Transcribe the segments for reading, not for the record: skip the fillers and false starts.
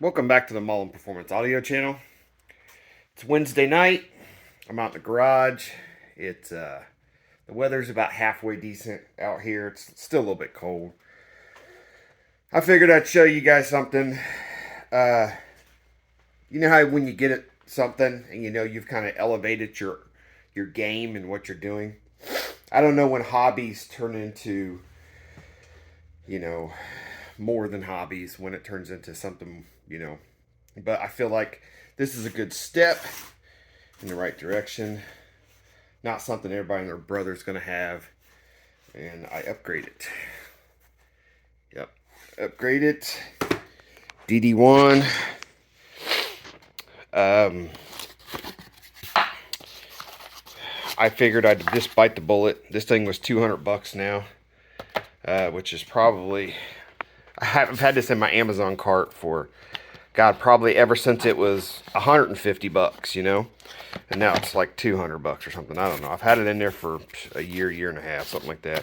Welcome back to the Mullen Performance Audio channel. It's Wednesday night. I'm out in the garage. The weather's about halfway decent out here. It's still a little bit cold. I figured I'd show you guys something. You know how when you get it something and you know you've kind of elevated your game and what you're doing. I don't know when hobbies turn into, more than hobbies, when it turns into something, But I feel like this is a good step in the right direction. Not something everybody and their brother's going to have. And I upgrade it. Yep. Upgrade it. DD1. I figured I'd just bite the bullet. This thing was $200 now. Which is probably... I've had this in my Amazon cart for... God, probably ever since it was $150, and now it's like $200 or something. I don't know. I've had it in there for a year and a half, something like that.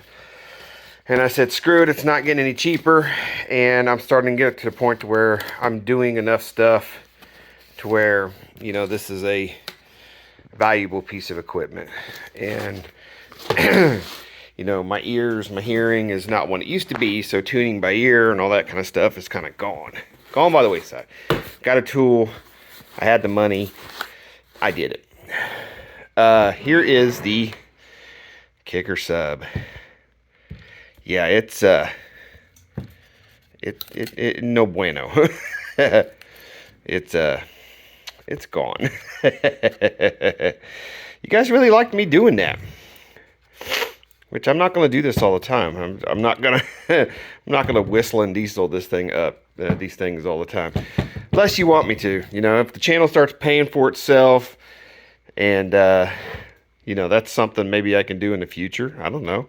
And I said, screw it, it's not getting any cheaper. And I'm starting to get to the point to where I'm doing enough stuff to where, this is a valuable piece of equipment. And, my ears, my hearing is not what it used to be. So tuning by ear and all that kind of stuff is kind of gone. Gone by the wayside. Got a tool. I had the money. I did it. Here is the kicker sub. Yeah, it's no bueno. It's gone. You guys really liked me doing that. Which I'm not going to do this all the time. I'm not gonna I'm not gonna whistle and diesel this thing up. These things all the time, unless you want me to. If the channel starts paying for itself, and that's something maybe I can do in the future. I don't know.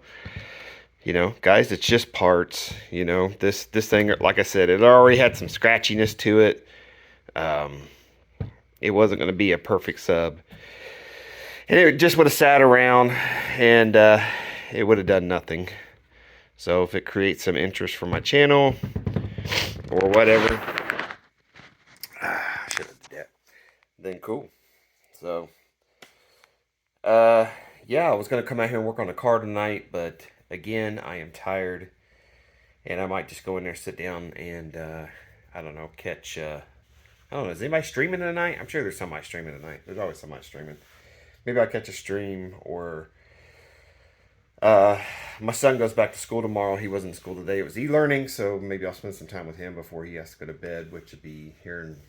Guys, it's just parts. This thing, like I said, it already had some scratchiness to it. It wasn't going to be a perfect sub, and it just would have sat around, and it would have done nothing. So if it creates some interest for my channel or whatever, should have did that. Then cool. So, yeah, I was gonna come out here and work on the car tonight, but again, I am tired, and I might just go in there, sit down, and I don't know, catch. I don't know. Is anybody streaming tonight? I'm sure there's somebody streaming tonight. There's always somebody streaming. Maybe I'll catch a stream or. My son goes back to school tomorrow. He wasn't in school today. It was e-learning, so maybe I'll spend some time with him before he has to go to bed, which would be here in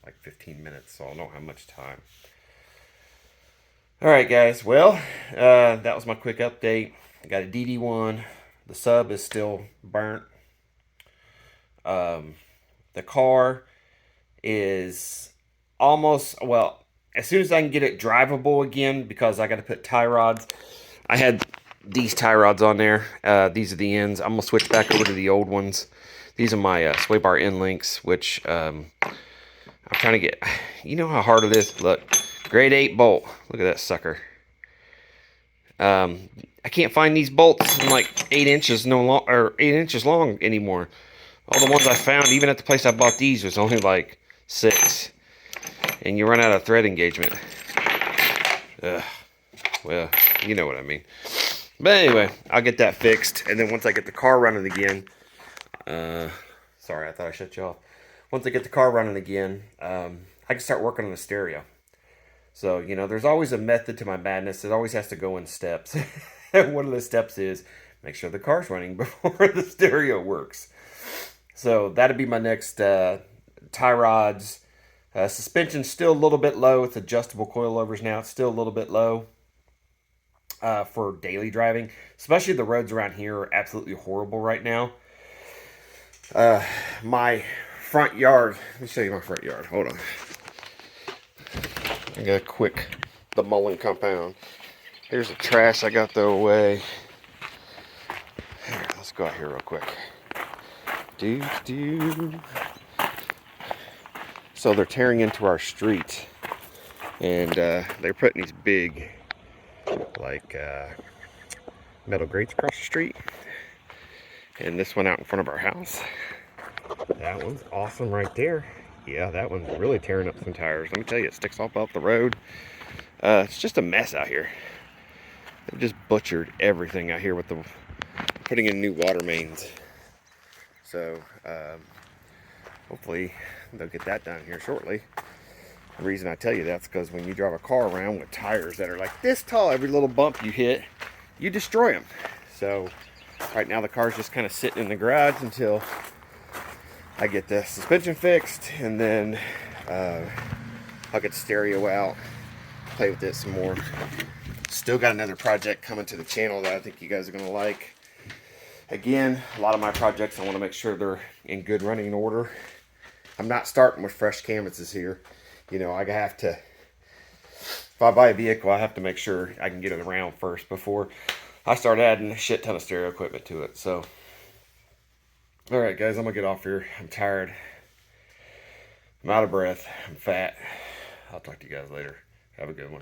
like 15 minutes, so I don't have much time. Alright, guys. Well, that was my quick update. I got a DD1. The sub is still burnt. The car is almost, well, as soon as I can get it drivable again, because I got to put tie rods. I had these tie rods on there. These are the ends. I'm going to switch back over to the old ones. These are my sway bar end links, which I'm trying to get. You know how hard it is? Look, grade 8 bolt. Look at that sucker. I can't find these bolts in like 8 inches or 8 inches long anymore. All the ones I found, even at the place I bought these, was only like 6. And you run out of thread engagement. Ugh. Well, you know what I mean. But anyway, I'll get that fixed. And then once I get the car running again, sorry, I thought I shut you off. Once I get the car running again, I can start working on the stereo. So, there's always a method to my madness. It always has to go in steps. One of the steps is make sure the car's running before the stereo works. So that'd be my next tie rods. Suspension's still a little bit low. It's adjustable coilovers now. It's still a little bit low. For daily driving, especially the roads around here are absolutely horrible right now. My front yard, let me show you my front yard. Hold on. I got the Mullen compound. Here's the trash I got to throw away. Here, let's go out here real quick. So they're tearing into our street, and they're putting these big metal grates across the street, and this one out in front of our house. That one's awesome right there. Yeah, that one's really tearing up some tires. Let me tell you, it sticks off the road. It's just a mess out here. They've just butchered everything out here with the putting in new water mains. So hopefully they'll get that done here shortly. The reason I tell you that's because when you drive a car around with tires that are like this tall, every little bump you hit, you destroy them. So right now the car's just kind of sitting in the garage until I get the suspension fixed, and then I'll get the stereo out, play with it some more. Still got another project coming to the channel that I think you guys are going to like. Again, a lot of my projects I want to make sure they're in good running order. I'm not starting with fresh canvases here. You know, I have to, if I buy a vehicle, I have to make sure I can get it around first before I start adding a shit ton of stereo equipment to it. So, all right, guys, I'm going to get off here. I'm tired. I'm out of breath. I'm fat. I'll talk to you guys later. Have a good one.